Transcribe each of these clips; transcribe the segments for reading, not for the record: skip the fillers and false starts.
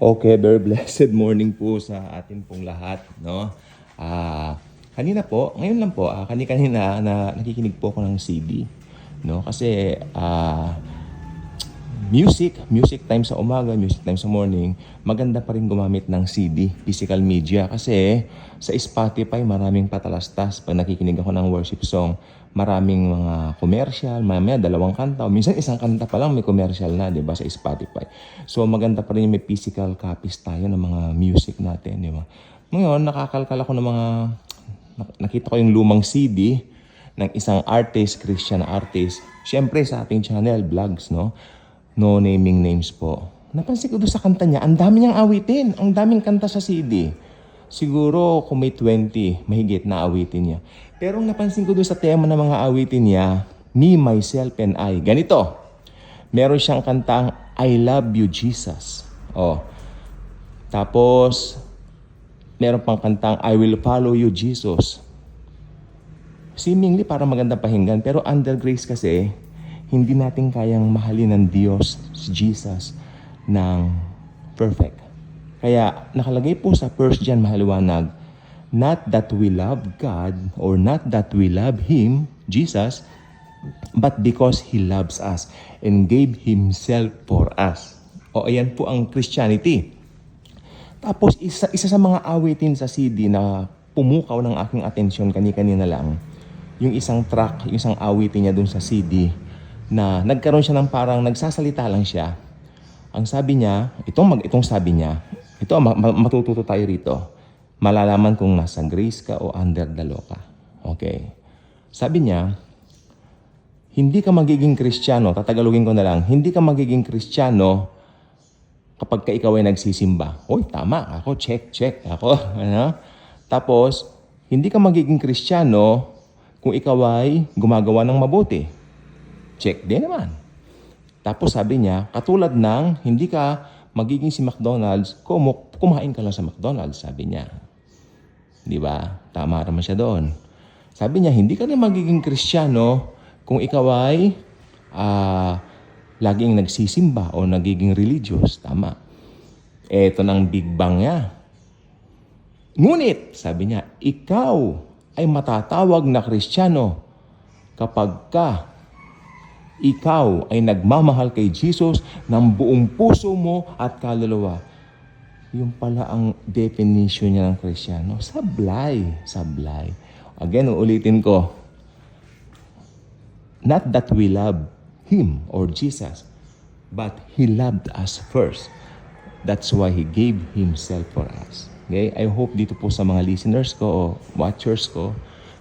Okay, very blessed morning po sa atin pong lahat, no? Kanina po, ngayon lang po, kanina na nakikinig po ako ng CD, no? Kasi music time sa umaga, music time sa morning, maganda pa rin gumamit ng CD, physical media. Kasi sa Spotify, maraming patalastas. Pag nakikinig ako ng worship song, maraming mga commercial, mamaya dalawang kanta, o minsan isang kanta pa lang may commercial na, di ba, sa Spotify. So maganda pa rin yung may physical copies tayo ng mga music natin, di ba? Ngayon, nakakalkal ako ng mga, nakita ko yung lumang CD ng isang artist, Christian artist. Siyempre sa ating channel, vlogs, no? No naming names po. Napansin ko doon sa kanta niya, ang dami niyang awitin. Ang daming kanta sa CD. Siguro kung may 20, mahigit na awitin niya. Pero ang napansin ko doon sa tema ng mga awitin niya, Me, Myself, and I. Ganito. Meron siyang kantang, I Love You, Jesus. Oh. Tapos, meron pang kantang, I Will Follow You, Jesus. Seemingly para magandang pakinggan. Pero under grace kasi, hindi natin kayang mahalin ng Diyos, si Jesus, ng perfect. Kaya nakalagay po sa 1 John mahaliwanag, not that we love God or not that we love Him, Jesus, but because He loves us and gave Himself for us. O ayan po ang Christianity. Tapos isa sa mga awitin sa CD na pumukaw ng aking atensyon kani-kanina lang, yung isang track, yung isang awitin niya dun sa CD, na nagkaroon siya ng parang nagsasalita lang siya. Ang sabi niya, itong sabi niya, ito matututo tayo rito. Malalaman kung nasa grace ka o under the law ka. Okay. Sabi niya, hindi ka magiging Kristiyano, tatagalogin ko na lang, hindi ka magiging Kristiyano kapag ka ikaw ay nagsisimba. Hoy, tama, ako, check, ako. Ano? Tapos, hindi ka magiging Kristiyano kung ikaw ay gumagawa ng mabuti. Check din naman. Tapos sabi niya, katulad ng hindi ka magiging si McDonald's, kumain ka lang sa McDonald's, sabi niya. Di ba? Tama naman siya doon. Sabi niya, hindi ka rin magiging Kristiyano kung ikaw ay laging nagsisimba o nagiging religious. Tama. Ito ng Big Bang niya. Ngunit, sabi niya, ikaw ay matatawag na Kristiyano kapag ka ikaw ay nagmamahal kay Jesus ng buong puso mo at kaluluwa. Yung pala ang definition niya ng Kristiyano. Sablay. Again, uulitin ko. Not that we love Him or Jesus, but He loved us first. That's why He gave Himself for us. Okay? I hope dito po sa mga listeners ko o watchers ko,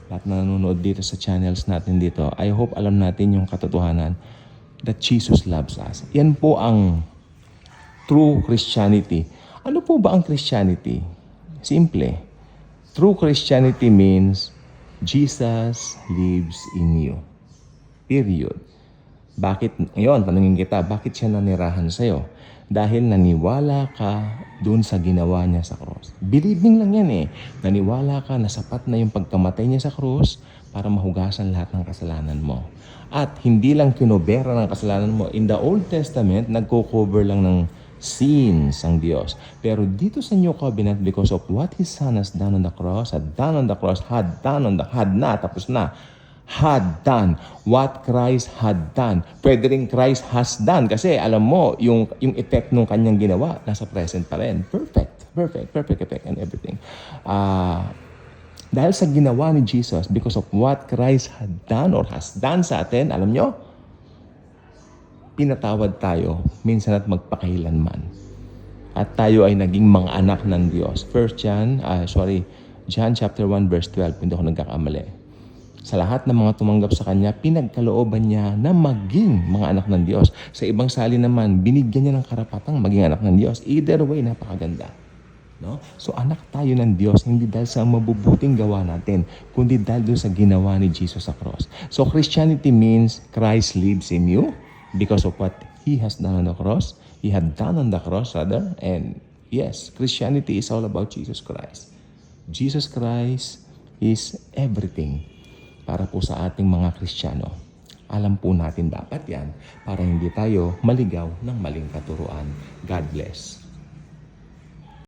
lahat na nanonood dito sa channels natin dito, I hope alam natin yung katotohanan that Jesus loves us. Yan po ang true Christianity. Ano po ba ang Christianity? Simple. True Christianity means Jesus lives in you. Period. Bakit, ngayon, tanungin kita, bakit siya nanirahan sa'yo? Dahil naniwala ka dun sa ginawa niya sa cross. Believing lang yan eh. Naniwala ka na sapat na yung pagkamatay niya sa cross para mahugasan lahat ng kasalanan mo. At hindi lang kinobera ng kasalanan mo. In the Old Testament, nagko-cover lang ng sins ang Diyos. Pero dito sa New Covenant, because of what His Son has done on the cross, had done what Christ had done. Pwede rin Christ has done. Kasi alam mo, yung effect nung kanyang ginawa, nasa present pa rin. Perfect effect and everything. Dahil sa ginawa ni Jesus, because of what Christ had done or has done sa atin, alam nyo, pinatawad tayo minsan at magpakailanman. At tayo ay naging mga anak ng Diyos. John chapter 1 verse 12, hindi ako nagkakamali. Sa lahat ng mga tumanggap sa Kanya, pinagkalooban niya na maging mga anak ng Diyos. Sa ibang salin naman, binigyan niya ng karapatang maging anak ng Diyos. Either way, napakaganda. No? So anak tayo ng Diyos, hindi dahil sa mabubuting gawa natin, kundi dahil doon sa ginawa ni Jesus sa cross. So Christianity means Christ lives in you because of what He has done on the cross. He had done on the cross rather. And yes, Christianity is all about Jesus Christ. Jesus Christ is everything para po sa ating mga Kristiyano. Alam po natin dapat yan para hindi tayo maligaw ng maling katuruan. God bless.